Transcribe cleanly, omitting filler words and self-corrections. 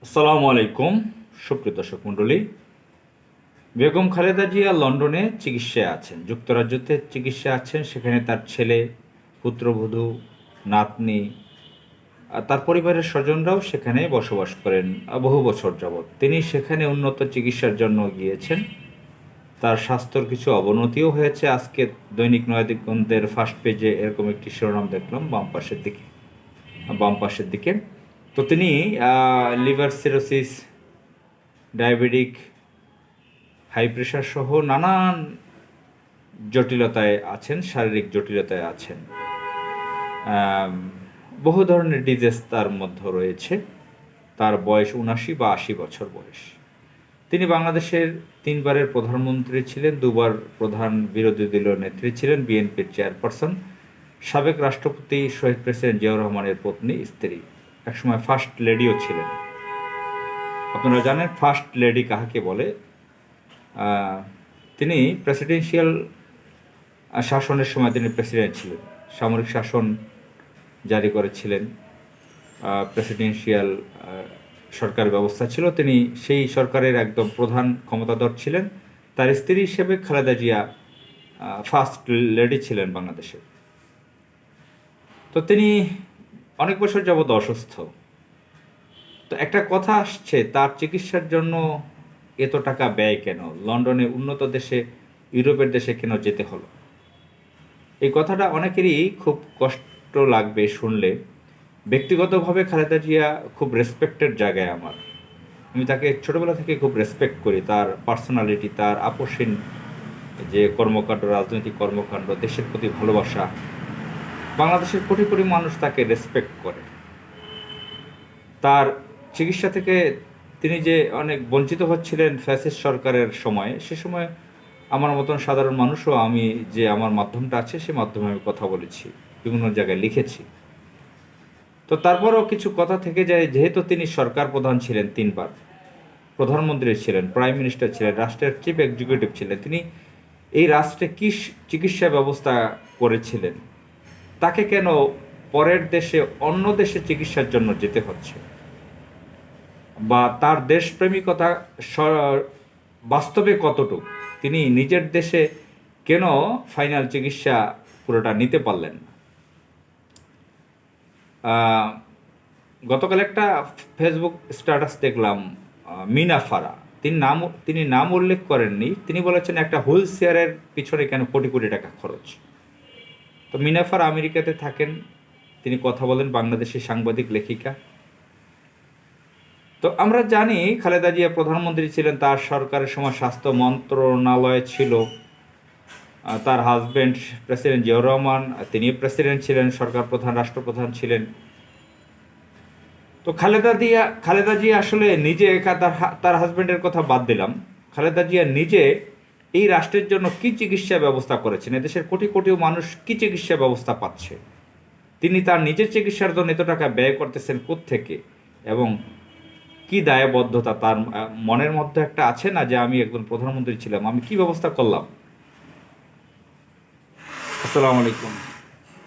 আসসালামু আলাইকুম সুপ্রিয় দর্শক মণ্ডলী। বেগম খালেদা জিয়া লন্ডনে চিকিৎসায় আছেন, যুক্তরাজ্যতে চিকিৎসায় আছেন। সেখানে তার ছেলে, পুত্রবধূ, নাতনি, তার পরিবারের স্বজনরাও সেখানে বসবাস করেন বহু বছর যাবৎ। তিনি সেখানে উন্নত চিকিৎসার জন্য গিয়েছেন। তার স্বাস্থ্যর কিছু অবনতিও হয়েছে। আজকে দৈনিক নয়াদিগন্তের ফার্স্ট পেজে এরকম একটি শিরোনাম দেখলাম বাম পাশের দিকে। তো তিনি liver cirrhosis, diabetic, high pressure সহ নানান জটিলতায় আছেন, শারীরিক জটিলতায় আছেন। বহু ধরনের ডিজিজ তার মধ্যে রয়েছে। তার বয়স ৭৯ বা ৮০ বছর বয়স। তিনি বাংলাদেশের ৩বারের প্রধানমন্ত্রী ছিলেন, ২বার প্রধান বিরোধী দলীয় নেত্রী ছিলেন, বিএনপির চেয়ারপারসন, সাবেক রাষ্ট্রপতি শহীদ প্রেসিডেন্ট জিয়াউর রহমানের পত্নী, স্ত্রী, একসময় ফার্স্ট লেডিও ছিলেন। আপনারা জানেন ফার্স্ট লেডি কাহাকে বলে। তিনি প্রেসিডেন্সিয়াল শাসনের সময় তিনি প্রেসিডেন্ট ছিলেন, সামরিক শাসন জারি করেছিলেন, প্রেসিডেন্সিয়াল সরকার ব্যবস্থা ছিল। তিনি সেই সরকারের একদম প্রধান ক্ষমতাধর ছিলেন। তার স্ত্রী হিসেবে খালেদা জিয়া ফার্স্ট লেডি ছিলেন বাংলাদেশে। তো তিনি অনেক বছর যাবৎ অসুস্থ। তো একটা কথা আসছে, তার চিকিৎসার জন্য এত টাকা ব্যয় কেন, লন্ডনে উন্নত দেশে, ইউরোপের দেশে কেন যেতে হলো? এই কথাটা অনেকেরই খুব কষ্ট লাগবে শুনলে। ব্যক্তিগতভাবে খালেদা জিয়া খুব রেসপেক্টেড জায়গায় আমার। আমি তাকে ছোটোবেলা থেকে খুব রেসপেক্ট করি। তার পার্সোনালিটি, তার আপসীন যে কর্মকাণ্ড, রাজনৈতিক কর্মকাণ্ড, দেশের প্রতি ভালোবাসা, বাংলাদেশের কোটি কোটি মানুষ তাকে রেসপেক্ট করে। তার চিকিৎসা থেকে তিনি যে অনেক বঞ্চিত হচ্ছিলেন ফ্যাসিস্ট সরকারের সময়ে, সে সময় আমার মতন সাধারণ মানুষও, আমি যে আমার মাধ্যমটা আছে সে মাধ্যমে আমি কথা বলেছি, বিভিন্ন জায়গায় লিখেছি। তো তারপরও কিছু কথা থেকে যায়, যেহেতু তিনি সরকার প্রধান ছিলেন, ৩বার প্রধানমন্ত্রী ছিলেন, প্রাইম মিনিস্টার ছিলেন, রাষ্ট্রের চিফ এক্সিকিউটিভ ছিলেন, তিনি এই রাষ্ট্রে কী চিকিৎসা ব্যবস্থা করেছিলেন, তাকে কেন পরের দেশে, অন্য দেশে চিকিৎসার জন্য যেতে হচ্ছে? বা তার দেশপ্রেমিকতা বাস্তবে কতটুকু? তিনি নিজের দেশে কেন ফাইনাল চিকিৎসা পুরোটা নিতে পারলেন না? গতকাল একটা ফেসবুক স্ট্যাটাস দেখলাম, মিনা ফারা, তিনি নাম উল্লেখ করেননি। তিনি বলেছেন একটা হুইল চেয়ারের পিছনে কেন কোটি কোটি টাকা খরচ। তো মিনা ফারা আমেরিকাতে থাকেন, তিনি কথা বলেন, বাংলাদেশি সাংবাদিক, লেখিকা। তো আমরা জানি খালেদা জিয়া প্রধানমন্ত্রী ছিলেন, তার সরকারের সময় স্বাস্থ্য মন্ত্রণালয় ছিল। তার হাজব্যান্ড প্রেসিডেন্ট জিয়াউর রহমান, তিনি প্রেসিডেন্ট ছিলেন, সরকার প্রধান, রাষ্ট্রপ্রধান ছিলেন। তো খালেদা জিয়া আসলে নিজে, তার হাজব্যান্ডের কথা বাদ দিলাম, খালেদা জিয়া নিজে এই রাষ্ট্রের জন্য কি চিকিৎসা ব্যবস্থা করেছেন, এদেশের কোটি কোটি মানুষ কি চিকিৎসা ব্যবস্থা পাচ্ছে, তিনি তার নিজের চিকিৎসার জন্য এত টাকা ব্যয় করতেছেন কোত্থেকে, এবং কি দায়বদ্ধতা তার মনের মধ্যে একটা আছে না, যে আমি একজন প্রধানমন্ত্রী ছিলাম, আমি কি ব্যবস্থা করলাম। আসসালামু আলাইকুম।